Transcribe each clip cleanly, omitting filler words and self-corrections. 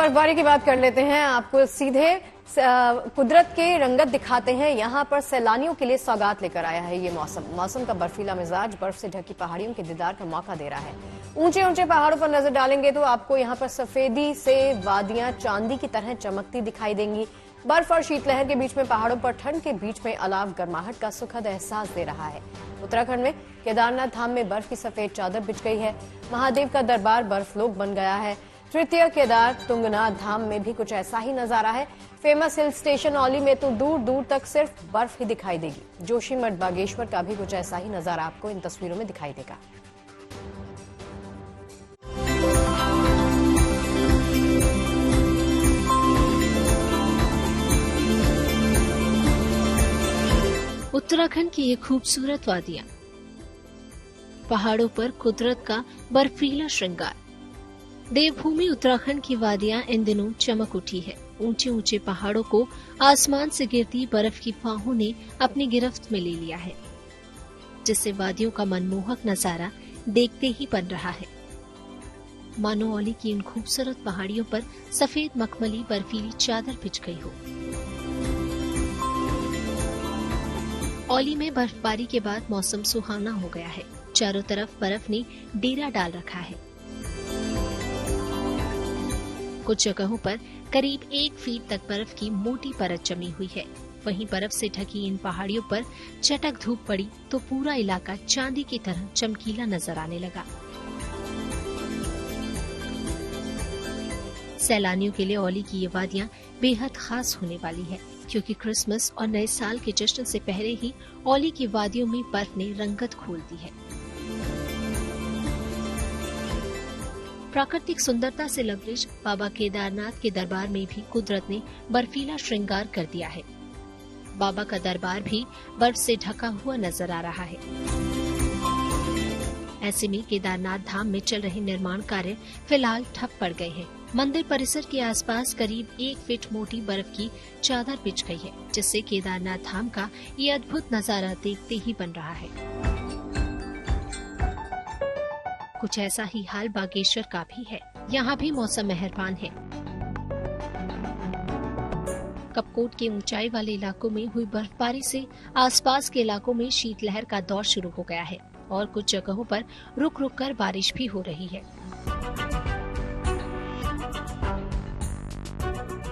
बर्फबारी की बात कर लेते हैं। आपको सीधे कुदरत के रंगत दिखाते हैं। यहाँ पर सैलानियों के लिए सौगात लेकर आया है ये मौसम का बर्फीला मिजाज बर्फ से ढकी पहाड़ियों के दीदार का मौका दे रहा है। ऊंचे ऊंचे पहाड़ों पर नजर डालेंगे तो आपको यहाँ पर सफेदी से वादियां चांदी की तरह चमकती दिखाई देंगी। बर्फ और शीतलहर के बीच में पहाड़ों पर ठंड के बीच में अलाव गर्माहट का सुखद एहसास दे रहा है। उत्तराखंड में केदारनाथ धाम में बर्फ की सफेद चादर बिछ गई है। महादेव का दरबार बर्फलोक बन गया है। तृतीय केदार तुंगनाथ धाम में भी कुछ ऐसा ही नजारा है। फेमस हिल स्टेशन औली में तो दूर दूर तक सिर्फ बर्फ ही दिखाई देगी। जोशीमठ बागेश्वर का भी कुछ ऐसा ही नजारा आपको इन तस्वीरों में दिखाई देगा। उत्तराखंड की ये खूबसूरत वादियां, पहाड़ों पर कुदरत का बर्फीला श्रृंगार। देवभूमि उत्तराखंड की वादियां इन दिनों चमक उठी है। ऊंचे ऊंचे पहाड़ों को आसमान से गिरती बर्फ की फाहों ने अपनी गिरफ्त में ले लिया है, जिससे वादियों का मनमोहक नजारा देखते ही बन रहा है। मानो औली की इन खूबसूरत पहाड़ियों पर सफेद मखमली बर्फीली चादर बिछ गई हो। औली में बर्फबारी के बाद मौसम सुहावना हो गया है। चारों तरफ बर्फ ने डेरा डाल रखा है। कुछ जगहों पर करीब 1 फीट तक बर्फ की मोटी परत जमी हुई है। वहीं बर्फ से ढकी इन पहाड़ियों पर चटक धूप पड़ी तो पूरा इलाका चांदी की तरह चमकीला नजर आने लगा। सैलानियों के लिए औली की ये वादियां बेहद खास होने वाली है, क्योंकि क्रिसमस और नए साल के जश्न से पहले ही औली की वादियों में बर्फ ने रंगत खोल दी है। प्राकृतिक सुंदरता से लबरेज बाबा केदारनाथ के दरबार में भी कुदरत ने बर्फीला श्रृंगार कर दिया है। बाबा का दरबार भी बर्फ से ढका हुआ नजर आ रहा है। ऐसे में केदारनाथ धाम में चल रहे निर्माण कार्य फिलहाल ठप पड़ गए हैं। मंदिर परिसर के आसपास करीब 1 फीट मोटी बर्फ की चादर बिछ गई है, जिससे केदारनाथ धाम का ये अद्भुत नजारा देखते ही बन रहा है। कुछ ऐसा ही हाल बागेश्वर का भी है। यहाँ भी मौसम मेहरबान है। कपकोट के ऊंचाई वाले इलाकों में हुई बर्फबारी से आसपास के इलाकों में शीतलहर का दौर शुरू हो गया है और कुछ जगहों पर रुक रुक कर बारिश भी हो रही है।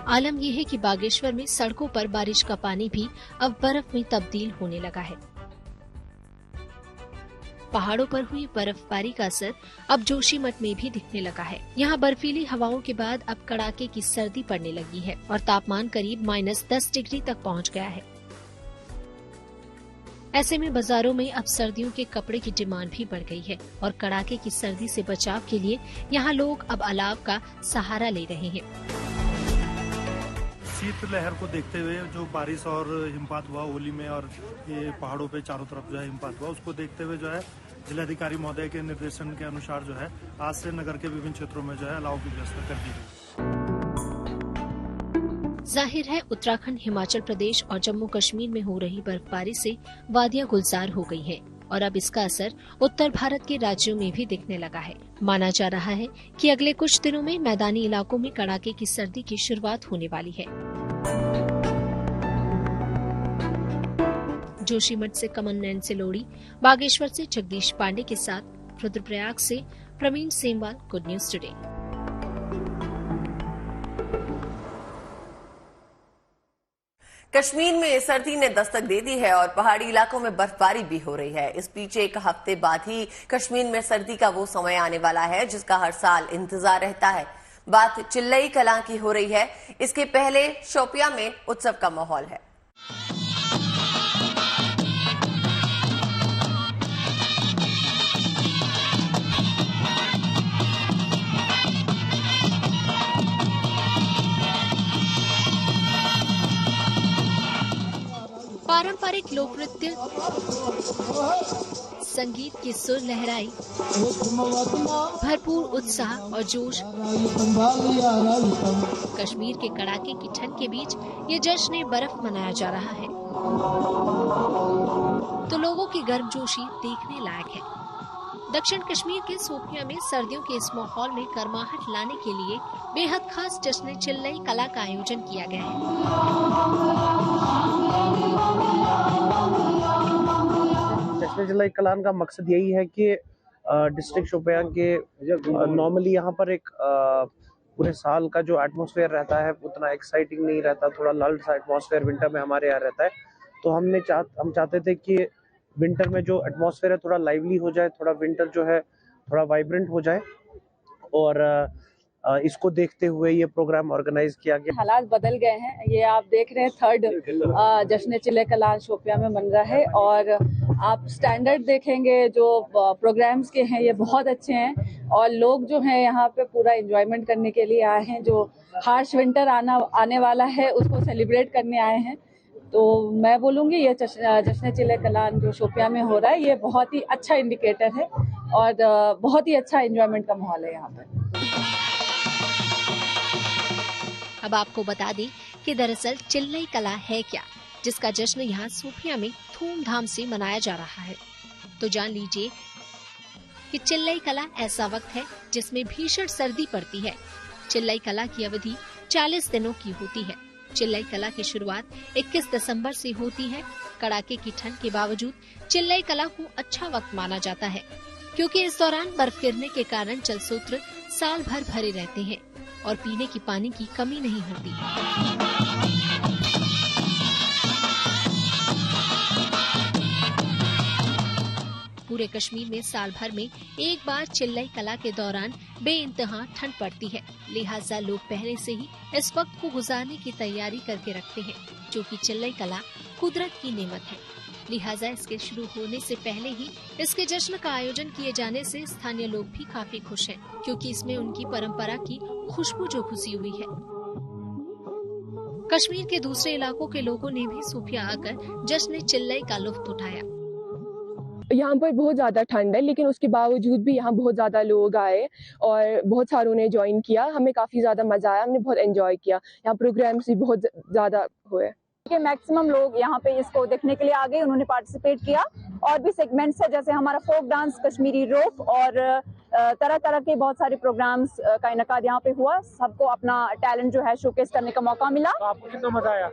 आलम यह है कि बागेश्वर में सड़कों पर बारिश का पानी भी अब बर्फ में तब्दील होने लगा है। पहाड़ों पर हुई बर्फबारी का असर अब जोशीमठ में भी दिखने लगा है। यहाँ बर्फीली हवाओं के बाद अब कड़ाके की सर्दी पड़ने लगी है और तापमान करीब -10 डिग्री तक पहुँच गया है। ऐसे में बाजारों में अब सर्दियों के कपड़े की डिमांड भी बढ़ गई है और कड़ाके की सर्दी से बचाव के लिए यहाँ लोग अब अलाव का सहारा ले रहे हैं। शीतलहर को देखते हुए जो बारिश और हिमपात हुआ होली में और ये पहाड़ों पे चारों तरफ जो है हिमपात हुआ, उसको देखते हुए जो है जिलाधिकारी महोदय के निर्देशन के अनुसार जो है आज से नगर के विभिन्न क्षेत्रों में जो है अलाव की व्यवस्था कर दी गई। जाहिर है उत्तराखंड, हिमाचल प्रदेश और जम्मू कश्मीर में हो रही बर्फबारी से वादियां गुलजार हो गई हैं और अब इसका असर उत्तर भारत के राज्यों में भी दिखने लगा है। माना जा रहा है कि अगले कुछ दिनों में मैदानी इलाकों में कड़ाके की सर्दी की शुरुआत होने वाली है। जोशीमठ से कमल नयन सिलोड़ी, बागेश्वर से जगदीश पांडे के साथ रुद्रप्रयाग से Praveen Semwal, good news today. Kashmir में सर्दी ने दस्तक दे दी है और पहाड़ी इलाकों में बर्फबारी भी हो रही है। इस बीच 1 हफ्ते बाद ही कश्मीर में सर्दी का वो समय आने वाला है जिसका हर साल इंतजार रहता है। बात चिल्लई कलां की हो रही है। इसके पहले शोपिया में उत्सव का माहौल है। पारंपरिक लोक नृत्य, संगीत की सुर लहराई, भरपूर उत्साह और जोश। कश्मीर के कड़ाके की ठंड के बीच ये जश्न बर्फ मनाया जा रहा है तो लोगों की गर्मजोशी देखने लायक है। दक्षिण कश्मीर के सोपिया में सर्दियों के इस माहौल में गर्माहट लाने के लिए बेहद खास जश्न चिल्लई कला का आयोजन किया गया है। जश्न चिल्लई कला का मकसद यही है कि डिस्ट्रिक्ट शोपियां के नॉर्मली यहाँ पर एक पूरे साल का जो एटमॉस्फेयर रहता है उतना एक्साइटिंग नहीं रहता, थोड़ा लल्ड सा एटमॉस्फेयर विंटर में हमारे यहाँ रहता है। तो हम चाहते थे कि विंटर में जो एटमॉस्फेयर है थोड़ा लाइवली हो जाए, थोड़ा विंटर जो है थोड़ा वाइब्रेंट हो जाए, और इसको देखते हुए ये प्रोग्राम ऑर्गेनाइज किया गया। हालात बदल गए हैं, ये आप देख रहे हैं थर्ड जश्न चिल्लई कला शोपिया में बन रहा है, और आप स्टैंडर्ड देखेंगे जो प्रोग्राम्स के हैं ये बहुत अच्छे हैं, और लोग जो हैं यहाँ पे पूरा एंजॉयमेंट करने के लिए आए हैं। जो हार्श विंटर आने वाला है उसको सेलिब्रेट करने आए हैं। तो मैं बोलूँगी ये जश्न चिल्लई कला जो शोपिया में हो रहा है ये बहुत ही अच्छा इंडिकेटर है, और बहुत ही अच्छा एंजॉयमेंट का माहौल है यहाँ पर। अब आपको बता दें कि दरअसल चिल्लई कला है क्या, जिसका जश्न यहाँ सोपिया में धूमधाम से मनाया जा रहा है। तो जान लीजिए कि चिल्लई कला ऐसा वक्त है जिसमें भीषण सर्दी पड़ती है। चिल्लई कला की अवधि 40 दिनों की होती है। चिल्लई कला की शुरुआत 21 दिसंबर से होती है। कड़ाके की ठंड के बावजूद चिल्लई कला को अच्छा वक्त माना जाता है, क्योंकि इस दौरान बर्फ गिरने के कारण जलस्रोत साल भर भरे रहते हैं और पीने की पानी की कमी नहीं होती। पूरे कश्मीर में साल भर में एक बार चिल्लई कला के दौरान बेइंतहा ठंड पड़ती है, लिहाजा लोग पहले से ही इस वक्त को गुजारने की तैयारी करके रखते हैं, जो कि चिल्लई कला कुदरत की नेमत है। लिहाजा इसके शुरू होने से पहले ही इसके जश्न का आयोजन किए जाने से स्थानीय लोग भी काफी खुश हैं, क्योंकि इसमें उनकी परंपरा की खुशबू जो घुसी हुई है। कश्मीर के दूसरे इलाकों के लोगों ने भी सोपिया आकर जश्न चिल्लई का लुत्फ उठाया। यहाँ पर बहुत ज़्यादा ठंड है, लेकिन उसके बावजूद भी यहाँ बहुत ज़्यादा लोग आए और बहुत सारों ने ज्वाइन किया। हमें काफ़ी ज़्यादा मज़ा आया, हमने बहुत एंजॉय किया। यहाँ प्रोग्राम्स भी बहुत ज़्यादा हुए। मैक्सिमम लोग यहाँ पे इसको देखने के लिए आ गए, उन्होंने पार्टिसिपेट किया। और भी सेगमेंट्स है, जैसे हमारा फोक डांस, कश्मीरी रोफ और तरह तरह के बहुत सारे प्रोग्राम्स का इनकाद यहाँ पे हुआ। सबको अपना टैलेंट जो है शोकेस करने का मौका मिला। तो आपको कितना मजा आया?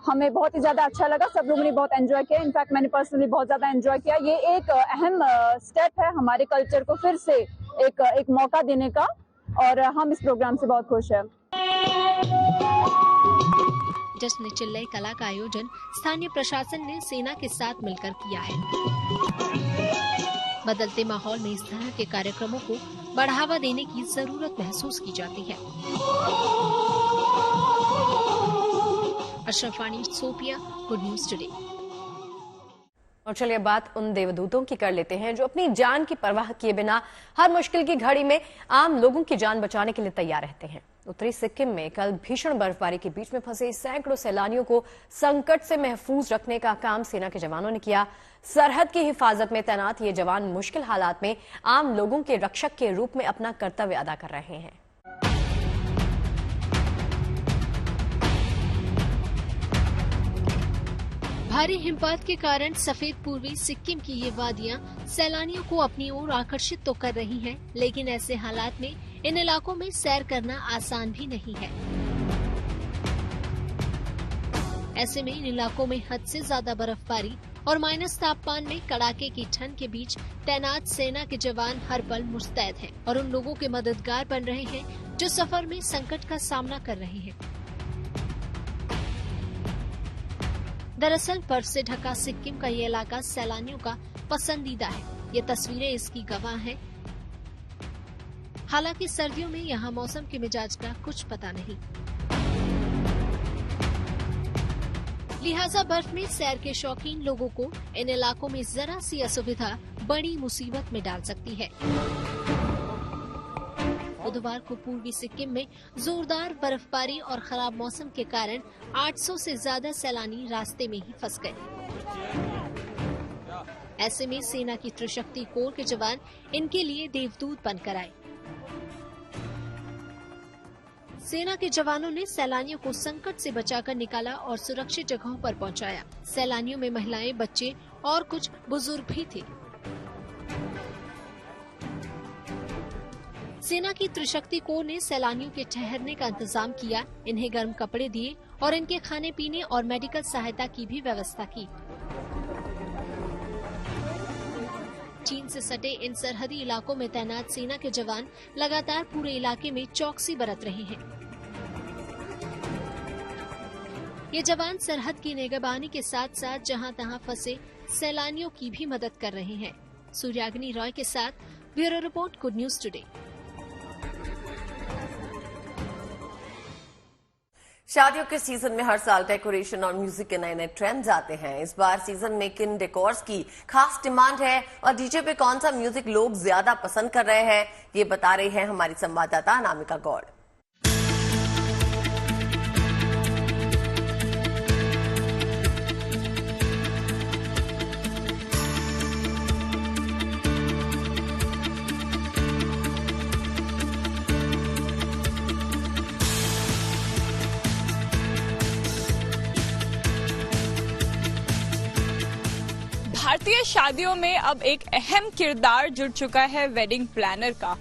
हमें बहुत ही ज्यादा अच्छा लगा, सब लोगों ने बहुत एंजॉय किया। इनफैक्ट मैंने पर्सनली बहुत ज्यादा एंजॉय किया। ये एक अहम स्टेप है हमारे कल्चर को फिर से एक मौका देने का, और हम इस प्रोग्राम से बहुत खुश हैं। जश्न चिल्लई कला का आयोजन स्थानीय प्रशासन ने सेना के साथ मिलकर किया है। बदलते माहौल में इस तरह के कार्यक्रमों को बढ़ावा देने की जरूरत महसूस की जाती है। अशरफ वानी, सोपिया, गुड न्यूज टुडे। और चलिए बात उन देवदूतों की कर लेते हैं जो अपनी जान की परवाह किए बिना हर मुश्किल की घड़ी में आम लोगों की जान बचाने के लिए तैयार रहते हैं। उत्तरी सिक्किम में कल भीषण बर्फबारी के बीच में फंसे सैकड़ों सैलानियों को संकट से महफूज रखने का काम सेना के जवानों ने किया। सरहद की हिफाजत में तैनात ये जवान मुश्किल हालात में आम लोगों के रक्षक के रूप में अपना कर्तव्य अदा कर रहे हैं। भारी हिमपात के कारण सफेद पूर्वी सिक्किम की ये वादियां सैलानियों को अपनी ओर आकर्षित तो कर रही हैं, लेकिन ऐसे हालात में इन इलाकों में सैर करना आसान भी नहीं है। ऐसे में इन इलाकों में हद से ज्यादा बर्फबारी और माइनस तापमान में कड़ाके की ठंड के बीच तैनात सेना के जवान हर पल मुस्तैद हैं और उन लोगों के मददगार बन रहे हैं जो सफर में संकट का सामना कर रहे हैं। दरअसल बर्फ से ढका सिक्किम का ये इलाका सैलानियों का पसंदीदा है। ये तस्वीरें इसकी गवाह हैं। हालांकि सर्दियों में यहाँ मौसम के मिजाज का कुछ पता नहीं, लिहाजा बर्फ में सैर के शौकीन लोगों को इन इलाकों में जरा सी असुविधा बड़ी मुसीबत में डाल सकती है। बुधवार को पूर्वी सिक्किम में जोरदार बर्फबारी और खराब मौसम के कारण 800 से ज्यादा सैलानी रास्ते में ही फंस गए। ऐसे में सेना की त्रिशक्ति कोर के जवान इनके लिए देवदूत बनकर आए। सेना के जवानों ने सैलानियों को संकट से बचाकर निकाला और सुरक्षित जगहों पर पहुंचाया। सैलानियों में महिलाएं, बच्चे और कुछ बुजुर्ग भी थे। सेना की त्रिशक्ति कोर ने सैलानियों के ठहरने का इंतजाम किया, इन्हें गर्म कपड़े दिए और इनके खाने पीने और मेडिकल सहायता की भी व्यवस्था की। चीन से सटे इन सरहदी इलाकों में तैनात सेना के जवान लगातार पूरे इलाके में चौकसी बरत रहे हैं। ये जवान सरहद की निगरानी के साथ साथ जहां तहां फंसे सैलानियों की भी मदद कर रहे हैं। सूर्याग्नि रॉय के साथ bureau report, good news today. शादियों के सीजन में हर साल डेकोरेशन और म्यूजिक के नए नए ट्रेंड्स आते हैं। इस बार सीजन में किन डेकोर्स की खास डिमांड है और डीजे पे कौन सा म्यूजिक लोग ज्यादा पसंद कर रहे हैं, ये बता रही है हमारी संवाददाता अनामिका गौड़। भारतीय शादियों में अब एक अहम किरदार जुड़ चुका है वेडिंग प्लानर का।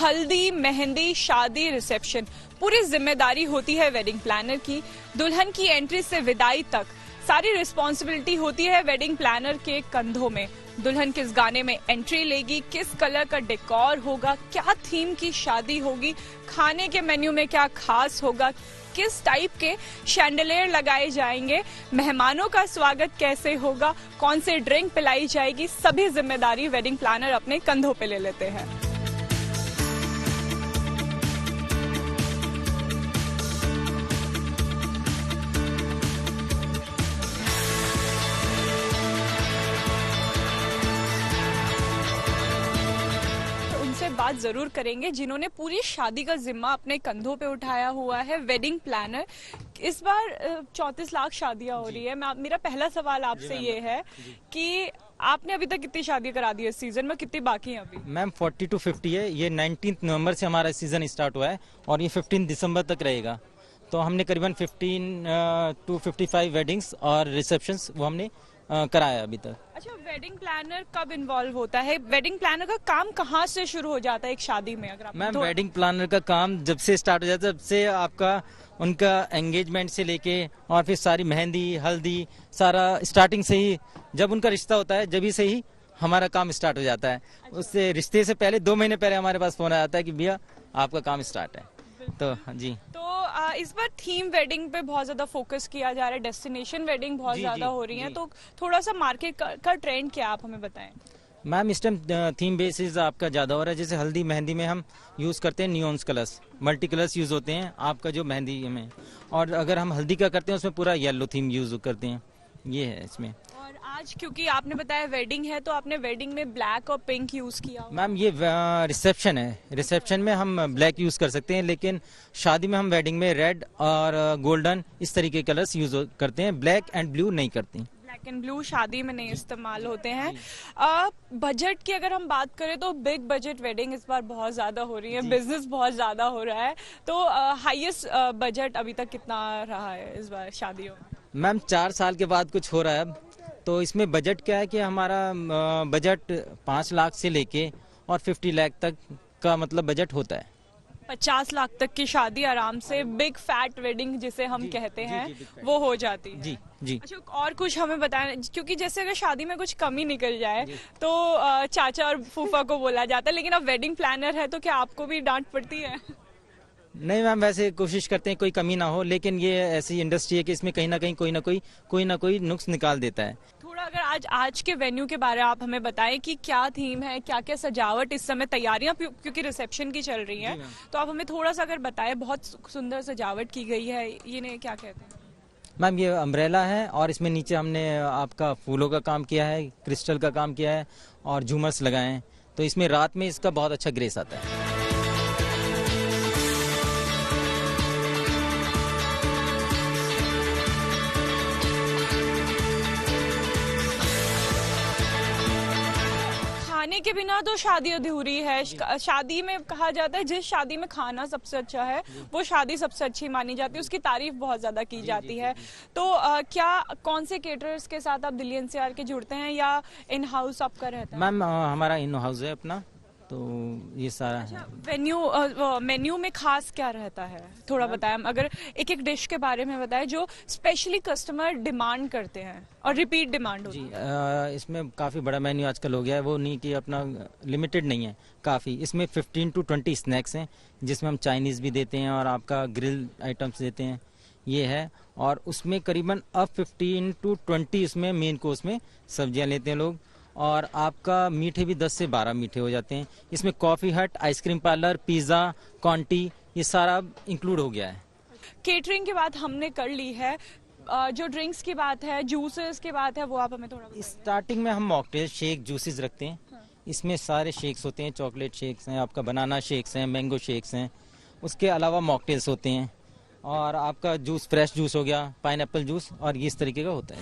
हल्दी, मेहंदी, शादी, रिसेप्शन, पूरी जिम्मेदारी होती है वेडिंग प्लानर की। दुल्हन की एंट्री से विदाई तक सारी रिस्पॉन्सिबिलिटी होती है वेडिंग प्लानर के कंधों में। दुल्हन किस गाने में एंट्री लेगी, किस कलर का डेकोर होगा, क्या थीम की शादी होगी, खाने के मेन्यू में क्या खास होगा, किस टाइप के शैंडलियर लगाए जाएंगे, मेहमानों का स्वागत कैसे होगा, कौन से ड्रिंक पिलाई जाएगी, सभी जिम्मेदारी वेडिंग प्लानर अपने कंधों पे ले लेते हैं। बात जरूर करेंगे जिन्होंने पूरी शादी का जिम्मा अपने कंधों पे उठाया हुआ है, वेडिंग प्लानर। इस बार 34 लाख शादियां हो रही है। मेरा पहला सवाल आपसे ये है कि आपने अभी तक कितनी शादी करा दी है सीजन में, कितनी बाकी हैं अभी? मैम 40 to 50 है। ये 19 नवंबर से हमारा सीजन स्टार्ट हुआ है और ये 15 दिसंबर तक रहेगा। तो हमने करीबन 15 to 55 वेडिंग्स और रिसेप्शंस वो हमने कराया अभी तक। अच्छा, वेडिंग प्लानर कब इन्वॉल्व होता है? वेडिंग प्लानर का काम कहाँ से शुरू हो जाता है एक शादी में? अगर मैम वेडिंग प्लानर का काम जब से स्टार्ट हो जाता है, जब से आपका उनका एंगेजमेंट से लेके और फिर सारी मेहंदी, हल्दी, सारा स्टार्टिंग से ही, जब उनका रिश्ता होता है जब से ही हमारा काम स्टार्ट हो जाता है। उससे रिश्ते से पहले 2 महीने पहले हमारे पास फोन आ जाता है कि भैया आपका काम स्टार्ट है। तो जी, तो इस बार थीम वेडिंग पे बहुत ज्यादा फोकस किया जा रहा है, डेस्टिनेशन वेडिंग बहुत ज्यादा हो रही है। तो थोड़ा सा मार्केट का ट्रेंड क्या आप हमें बताएं? मैम इस टाइम थीम बेसिस आपका ज्यादा हो रहा है। जैसे हल्दी मेहंदी में हम यूज करते हैं neons colours, multi colours use होते हैं आपका जो मेहंदी में, और अगर हम हल्दी का करते हैं उसमें पूरा येलो थीम यूज करते हैं। ये है इसमें। और आज क्योंकि आपने बताया वेडिंग है तो आपने वेडिंग में ब्लैक और पिंक यूज किया? मैम ये रिसेप्शन है, रिसेप्शन में हम ब्लैक यूज कर सकते हैं, लेकिन शादी में हम वेडिंग में रेड और गोल्डन इस तरीके के कलर्स यूज करते हैं, ब्लैक एंड ब्लू नहीं करती। ब्लैक एंड ब्लू शादी में नहीं इस्तेमाल होते हैं। बजट की अगर हम बात करें तो बिग बजट वेडिंग इस बार बहुत ज्यादा हो रही है, बिजनेस बहुत ज्यादा हो रहा है। तो हाईएस्ट बजट अभी तक कितना रहा है इस बार शादियों में? मैम 4 साल के बाद कुछ हो रहा है अब। तो इसमें बजट क्या है कि हमारा बजट 5 लाख से लेके और 50 लाख तक का मतलब बजट होता है। 50 लाख तक की शादी आराम से बिग फैट वेडिंग जिसे हम कहते हैं वो हो जाती है। जी। अच्छा, और कुछ हमें बताएं, क्योंकि जैसे अगर शादी में कुछ कमी निकल जाए तो चाचा और फूफा को बोला जाता है, लेकिन अब वेडिंग प्लानर है तो क्या आपको भी डांट पड़ती है? नहीं मैम, वैसे कोशिश करते हैं कोई कमी ना हो, लेकिन ये ऐसी इंडस्ट्री है कि इसमें कहीं ना कहीं कोई ना कोई नुक्स निकाल देता है। थोड़ा अगर आज के वेन्यू के बारे में आप हमें बताएं कि क्या थीम है, क्या क्या सजावट इस समय, तैयारियां क्योंकि रिसेप्शन की चल रही हैं, तो आप हमें थोड़ा सा अगर बताएं। बहुत सुंदर सजावट की गई है, ये क्या कहते हैं? मैम ये अम्ब्रेला है और इसमें नीचे हमने आपका फूलों का काम किया है, क्रिस्टल का काम किया है और झूमर्स लगाए हैं। तो इसमें रात में इसका बहुत अच्छा ग्रेस आता है। खाने के बिना तो शादी अधूरी है। शादी में कहा जाता है जिस शादी में खाना सबसे अच्छा है वो शादी सबसे अच्छी मानी जाती है, उसकी तारीफ बहुत ज्यादा की जाती है। तो क्या कौन से केटरर्स के साथ आप दिल्ली एनसीआर के जुड़ते हैं या इन हाउस आपका रहता है? मैम हमारा इन हाउस है अपना, तो ये सारा है। मेन्यू में खास क्या रहता है, थोड़ा बताएं। अगर एक एक डिश के बारे में बताएं जो स्पेशली कस्टमर डिमांड करते हैं और रिपीट डिमांड होती है। इसमें काफ़ी बड़ा मेन्यू आजकल हो गया है, वो नहीं कि अपना लिमिटेड नहीं है, काफ़ी। इसमें 15 to 20 स्नैक्स हैं, जिसमें हम चाइनीज़ भी देते हैं और आपका ग्रिल आइटम्स देते हैं, ये है। और उसमें करीबन अब 15 to 20 इसमें मेन कोर्स में सब्जियां लेते हैं लोग, और आपका मीठे भी 10 से 12 मीठे हो जाते हैं। इसमें कॉफ़ी हट, आइसक्रीम पार्लर, पिज़्ज़ा, कॉन्टी, ये सारा इंक्लूड हो गया है। केटरिंग की बात हमने कर ली है, जो ड्रिंक्स की बात है, जूसेस की बात है, वो आप हमें थोड़ा बताइए। स्टार्टिंग में हम मॉकटेल, शेक, जूसेस रखते हैं। इसमें सारे शेक्स होते हैं, चॉकलेट शेक्स हैं, आपका बनाना शेक्स हैं, मैंगो शेक्स हैं, उसके अलावा मॉकटेल्स होते हैं, और आपका जूस, फ्रेश जूस हो गया, पाइनएप्पल जूस, और ये इस तरीके का होता है।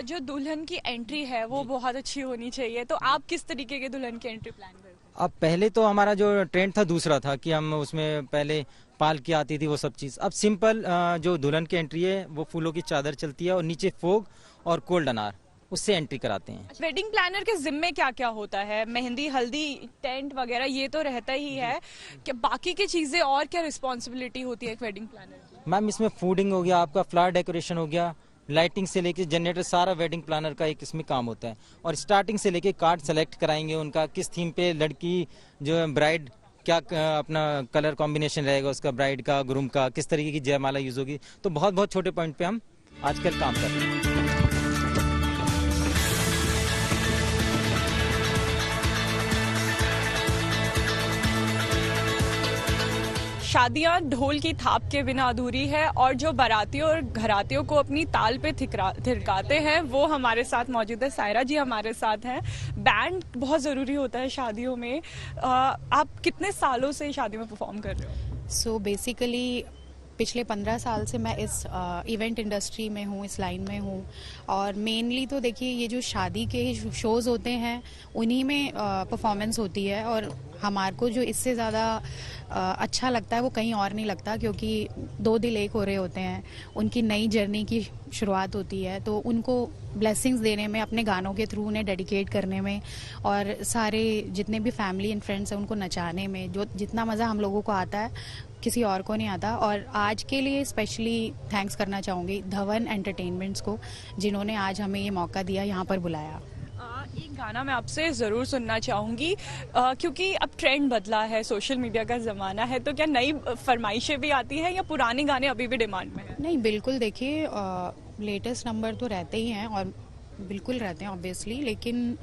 जो दुल्हन की एंट्री है वो बहुत अच्छी होनी चाहिए, तो आप किस तरीके के दुल्हन की एंट्री प्लान करते हैं? अब पहले तो हमारा जो ट्रेंड था दूसरा था कि हम उसमें पहले पालकी आती थी, वो सब चीज़। अब सिंपल जो दुल्हन की एंट्री है वो फूलों की चादर चलती है और नीचे फोग और कोल्ड अनार, उससे एंट्री कराते हैं। वेडिंग प्लानर के जिम्मे क्या क्या होता है? मेहंदी, हल्दी, टेंट वगैरह ये तो रहता ही है, कि बाकी की चीजें और क्या रिस्पॉन्सिबिलिटी होती है एक वेडिंग प्लानर की? मैम इसमें फूडिंग हो गया, आपका फ्लावर डेकोरेशन हो गया, लाइटिंग से लेके जनरेटर, सारा वेडिंग प्लानर का एक इसमें काम होता है। और स्टार्टिंग से लेके कार्ड सेलेक्ट कराएंगे उनका, किस थीम पे लड़की जो ब्राइड, क्या अपना कलर कॉम्बिनेशन रहेगा उसका, ब्राइड का, ग्रूम का, किस तरीके की जयमाला यूज होगी। तो बहुत बहुत छोटे पॉइंट पे हम आजकल काम कर रहे हैं। शादियां ढोल की थाप के बिना अधूरी है, और जो बारातियों और घरातियों को अपनी ताल पे थिरकाते हैं वो हमारे साथ मौजूद है। सायरा जी हमारे साथ हैं। बैंड बहुत ज़रूरी होता है शादियों में। आप कितने सालों से शादी में परफॉर्म कर रहे हो? सो बेसिकली पिछले 15 साल से मैं इस इवेंट इंडस्ट्री में हूँ, इस लाइन में हूँ। और मेनली तो देखिए ये जो शादी के शोज़ होते हैं उन्हीं में परफॉर्मेंस होती है, और हमारे को जो इससे ज़्यादा अच्छा लगता है वो कहीं और नहीं लगता, क्योंकि दो दिल एक हो रहे होते हैं, उनकी नई जर्नी की शुरुआत होती है, तो उनको ब्लेसिंग्स देने में, अपने गानों के थ्रू उन्हें डेडिकेट करने में, और सारे जितने भी फैमिली एंड फ्रेंड्स हैं उनको नचाने में, जो जितना मज़ा हम लोगों को आता है किसी और को नहीं आता। और आज के लिए स्पेशली थैंक्स करना चाहूँगी धवन एंटरटेनमेंट्स को, जिन्होंने आज हमें ये मौका दिया, यहाँ पर बुलाया। एक गाना मैं आपसे ज़रूर सुनना चाहूँगी, क्योंकि अब ट्रेंड बदला है, सोशल मीडिया का ज़माना है, तो क्या नई फरमाइशें भी आती हैं या पुराने गाने अभी भी डिमांड में हैं? नहीं, बिल्कुल। देखिए लेटेस्ट नंबर तो रहते ही हैं और बिल्कुल रहते हैं ऑब्वियसली, लेकिन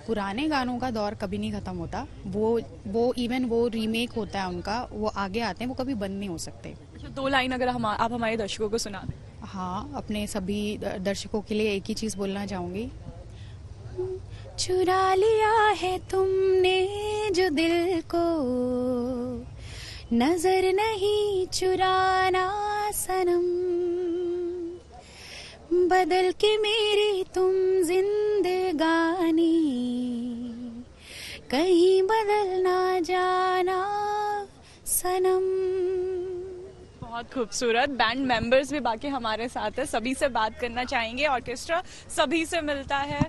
पुराने गानों का दौर कभी नहीं ख़त्म होता। वो इवन वो रीमेक होता है उनका, वो आगे आते हैं, वो कभी बंद नहीं हो सकते। अच्छा, 2 लाइन अगर आप हमारे दर्शकों को सुना दें। हाँ, अपने सभी दर्शकों के लिए एक ही चीज़ बोलना चाहूँगी। चुरा लिया है तुमने जो दिल को, नजर नहीं चुराना सनम, बदल के मेरी तुम जिंदगानी, कहीं बदल ना जाना सनम। बहुत खूबसूरत। बैंड मेंबर्स भी बाकी हमारे साथ है, सभी से बात करना चाहेंगे। ऑर्केस्ट्रा सभी से मिलता है,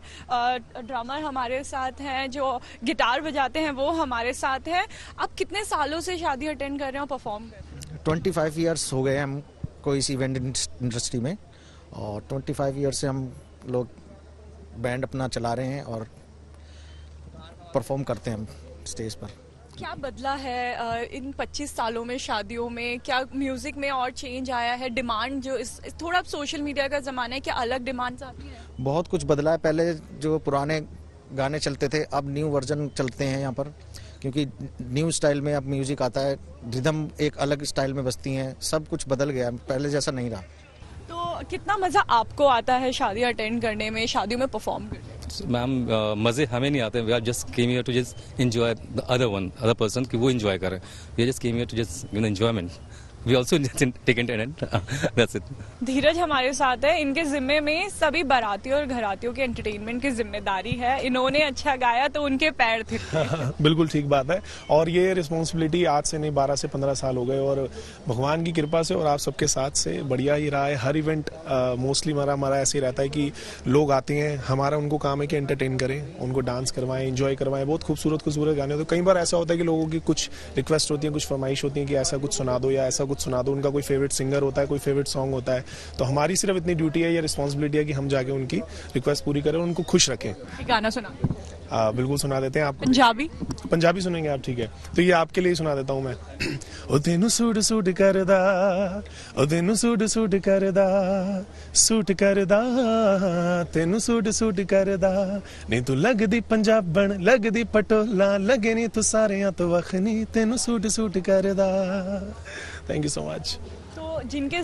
ड्रमर हमारे साथ हैं, जो गिटार बजाते हैं वो हमारे साथ हैं। आप कितने सालों से शादी अटेंड कर रहे हो, परफॉर्म कर रहे हो? 25 ईयर्स हो गए हमको इस इवेंट इंडस्ट्री में, और 25 ईयर्स से हम लोग बैंड अपना चला रहे हैं और परफॉर्म करते हैं स्टेज पर। क्या बदला है इन 25 सालों में शादियों में? क्या म्यूजिक में और चेंज आया है? डिमांड जो थोड़ा सोशल मीडिया का ज़माना है, क्या अलग डिमांड्स आती है? बहुत कुछ बदला है। पहले जो पुराने गाने चलते थे, अब न्यू वर्जन चलते हैं यहाँ पर, क्योंकि न्यू स्टाइल में अब म्यूजिक आता है, रिदम एक अलग स्टाइल में बजती हैं, सब कुछ बदल गया, पहले जैसा नहीं रहा। तो कितना मज़ा आपको आता है शादी अटेंड करने में, शादियों में परफॉर्म करने में? मैम मज़े हमें नहीं आते, we are just came here to just enjoy the other person, कि वो एंजॉय करे। We are just came here to just enjoyment, we also take entertainment, that's it. Dheeraj हमारे साथ है, इनके जिम्मे में सभी बारातियों और घरातियों के एंटरटेनमेंट की जिम्मेदारी है। इन्होंने अच्छा गाया तो उनके पैर थिरके। बिल्कुल ठीक बात है, और ये रिस्पॉन्सिबिलिटी आज से नहीं 12 से 15 साल हो गए, और भगवान की कृपा से और आप सबके साथ से बढ़िया ही रहा है। हर इवेंट मोस्टली हमारा ऐसे ही रहता है कि लोग आते हैं, हमारा उनको काम है कि एंटरटेन करें, उनको डांस करवाएं, एंजॉय करवाएं। बहुत खूबसूरत गाने होते हैं। कई बार ऐसा होता है कि लोगों की कुछ रिक्वेस्ट होती है, कुछ फरमाइश होती है कि ऐसा कुछ सुना दो या ऐसा कुछ सुना दो। उनका कोई फेवरेट सिंगर होता है, कोई फेवरेट सॉन्ग होता है, तो हमारी सिर्फ इतनी ड्यूटी है या रिस्पॉन्सिबिलिटी है कि हम जाके उनकी रिक्वेस्ट पूरी करें, उनको खुश रखें। गाना सुना बिल्कुल सुना देते हैं आपको। पंजाबी सुनेंगे आप? ठीक है, तो ये आपके लिए सुना देता हूँ मैं। ओ तेनू सूट सूट करदा, ओ तेनू सूट सूट करदा, सूट करदा, तेनू सूट सूट करदा, नहीं तू लगदी पंजाबन, लगदी पटोला, लगे नहीं तू सारियां तो वखनी, तेनू सूट सूट करदा। Thank you so much. जिनके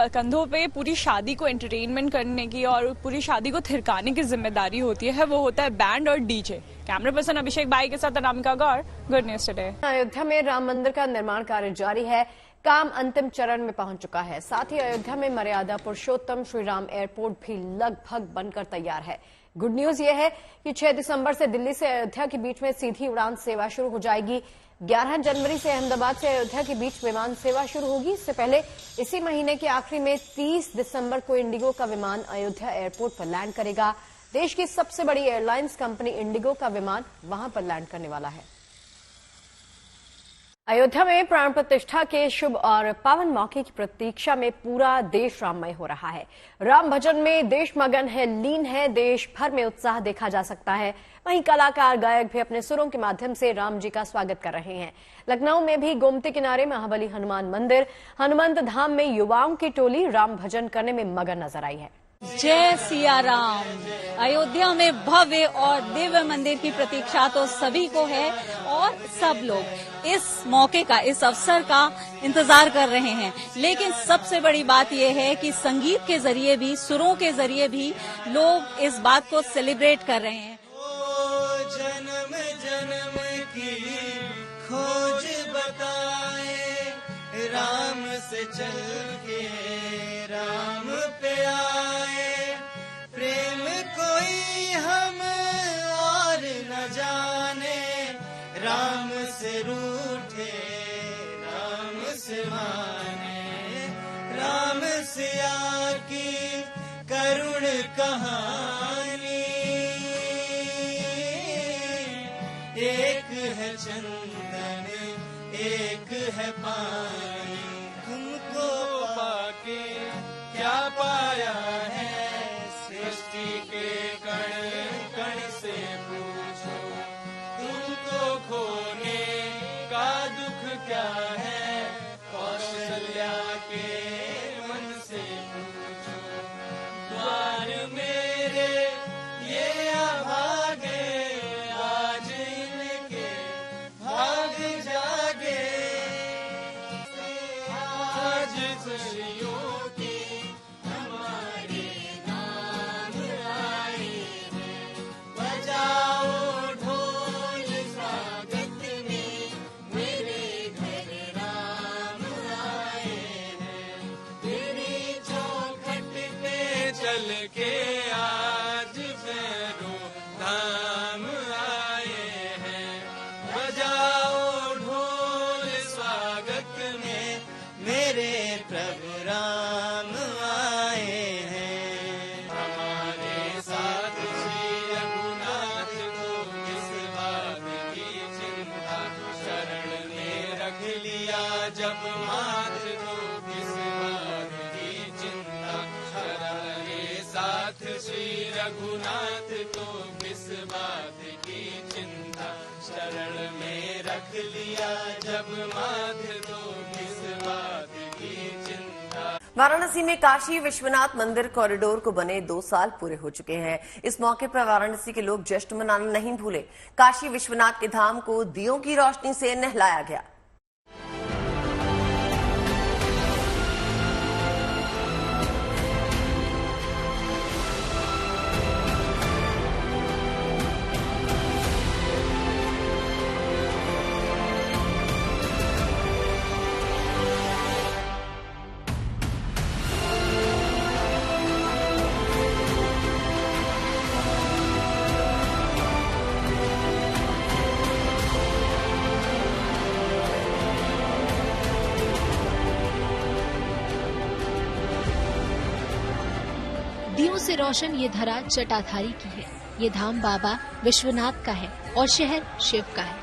कंधों पे पूरी शादी को एंटरटेनमेंट करने की और पूरी शादी को थिरकाने की जिम्मेदारी होती है, वो होता है बैंड और डीजे। कैमरा पर्सन अभिषेक भाई के साथ अनामिका गौर, गुड न्यूज टुडे। अयोध्या में राम मंदिर का निर्माण कार्य जारी है, काम अंतिम चरण में पहुंच चुका है। साथ ही अयोध्या में मर्यादा पुरुषोत्तम श्री राम एयरपोर्ट भी लगभग बनकर तैयार है। गुड न्यूज यह है कि 6 दिसंबर से दिल्ली से अयोध्या के बीच में सीधी उड़ान सेवा शुरू हो जाएगी। 11 जनवरी से अहमदाबाद से अयोध्या के बीच विमान सेवा शुरू होगी। इससे पहले इसी महीने के आखिरी में 30 दिसंबर को इंडिगो का विमान अयोध्या एयरपोर्ट पर लैंड करेगा। देश की सबसे बड़ी एयरलाइंस कंपनी इंडिगो का विमान वहां पर लैंड करने वाला है। अयोध्या में प्राण प्रतिष्ठा के शुभ और पावन मौके की प्रतीक्षा में पूरा देश राममय हो रहा है। राम भजन में देश मगन है, लीन है, देश भर में उत्साह देखा जा सकता है। वहीं कलाकार गायक भी अपने सुरों के माध्यम से राम जी का स्वागत कर रहे हैं। लखनऊ में भी गोमती किनारे महाबली हनुमान मंदिर, हनुमंत धाम में युवाओं की टोली राम भजन करने में मगन नजर आई है। जय सिया राम। अयोध्या में भव्य और दिव्य मंदिर की प्रतीक्षा तो सभी को है और सब लोग इस मौके का, इस अवसर का इंतजार कर रहे हैं। लेकिन सबसे बड़ी बात यह है कि संगीत के जरिए भी, सुरों के जरिए भी लोग इस बात को सेलिब्रेट कर रहे हैं। जन्म जन्म की खोज बताए, राम से चल के राम पे आए, प्रेम कोई हम और न जाने, राम से रूठे राम से माने, राम सिया की करुण कहानी, एक है चंदन एक है पानी, तुमको पाके क्या पाया है, सृष्टि के कण कण से पूछो, तुमको खोने का दुख क्या है, कौशल्या के मन से पूछो, द्वार मेरे ये अभागे, आज इनके भाग जागे, आज खुशियों की हमारे नाम आए हैं, बजाओ ढोल स्वागत में, मेरे घर राम आए हैं, तेरी चौखट पे चल के आज भैरो धाम आए हैं, बजाओ ढोल स्वागत में, मेरे प्रभु राम आए हैं। हमारे साथ श्री रघुनाथ को किस बात की चिंता, शरण में रख लिया जब माथ को किस बात की चिंता, हमारे साथ श्री रघुनाथ को किस बात की चिंता, शरण में रख लिया जब माथ को किस बात की चिंता। वाराणसी में काशी विश्वनाथ मंदिर कॉरिडोर को बने 2 साल पूरे हो चुके हैं। इस मौके पर वाराणसी के लोग जश्न मनाना नहीं भूले। काशी विश्वनाथ के धाम को दियों की रोशनी से नहलाया गया। दियों से रोशन ये धरा जटाधारी की है। ये धाम बाबा विश्वनाथ का है और शहर शिव का है,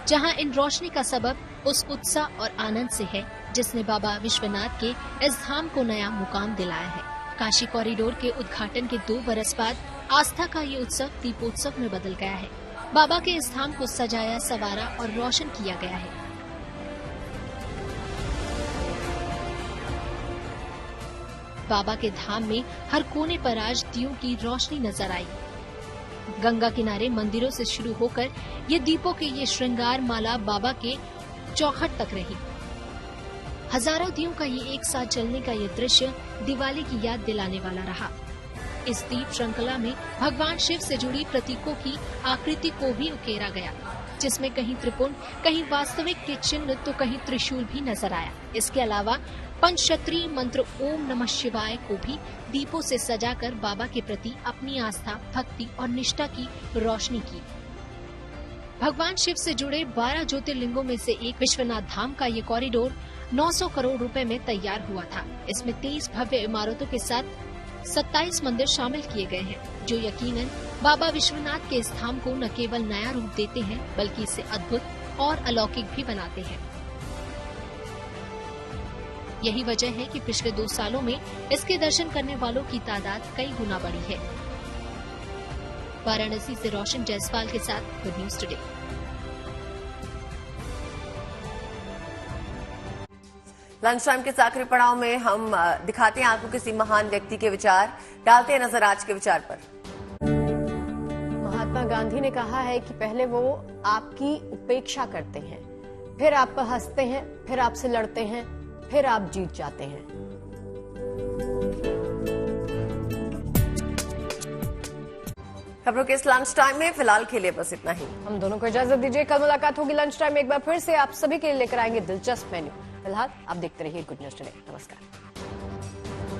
जहाँ इन रोशनी का सबब उस उत्साह और आनंद से है जिसने बाबा विश्वनाथ के इस धाम को नया मुकाम दिलाया है। काशी कॉरिडोर के उद्घाटन के 2 बरस बाद आस्था का ये उत्सव दीपोत्सव में बदल गया है। बाबा के इस धाम को सजाया, संवारा और रोशन किया गया है। बाबा के धाम में हर कोने पर आज दियों की रोशनी नजर आई। गंगा किनारे मंदिरों से शुरू होकर ये दीपों के ये श्रृंगार माला बाबा के चौखट तक रही। हजारों दियों का ये एक साथ जलने का ये दृश्य दिवाली की याद दिलाने वाला रहा। इस दीप श्रृंखला में भगवान शिव से जुड़ी प्रतीकों की आकृति को भी उकेरा गया, जिसमें कहीं त्रिपुंड, कहीं वास्तविक के चिन्ह तो कहीं त्रिशूल भी नजर आया। इसके अलावा पंचक्षत्रीय मंत्र ओम नमः शिवाय को भी दीपों से सजाकर बाबा के प्रति अपनी आस्था, भक्ति और निष्ठा की रोशनी की। भगवान शिव से जुड़े 12 ज्योतिर्लिंगों में से एक विश्वनाथ धाम का ये कॉरिडोर 900 करोड़ रुपए में तैयार हुआ था। इसमें 23 भव्य इमारतों के साथ 27 मंदिर शामिल किए गए हैं, जो यकीनन बाबा विश्वनाथ के इस धाम को न केवल नया रूप देते हैं बल्कि इसे अद्भुत और अलौकिक भी बनाते हैं। यही वजह है कि पिछले 2 सालों में इसके दर्शन करने वालों की तादाद कई गुना बढ़ी है। वाराणसी से रोशन जायसवाल के साथ good news today. Lunch time के आखिरी पड़ाव में हम दिखाते हैं आपको किसी महान व्यक्ति के विचार, डालते हैं नजर आज के विचार पर। महात्मा गांधी ने कहा है कि पहले वो आपकी उपेक्षा करते हैं, फिर आप पर हंसते हैं, फिर आपसे लड़ते हैं, फिर आप जीत जाते हैं। खबरों के इस लंच टाइम में फिलहाल के लिए बस इतना ही। हम दोनों को इजाजत दीजिए, कल मुलाकात होगी लंच टाइम में। एक बार फिर से आप सभी के लिए लेकर आएंगे दिलचस्प मेन्यू। फिलहाल आप देखते रहिए गुड न्यूज टुडे। नमस्कार।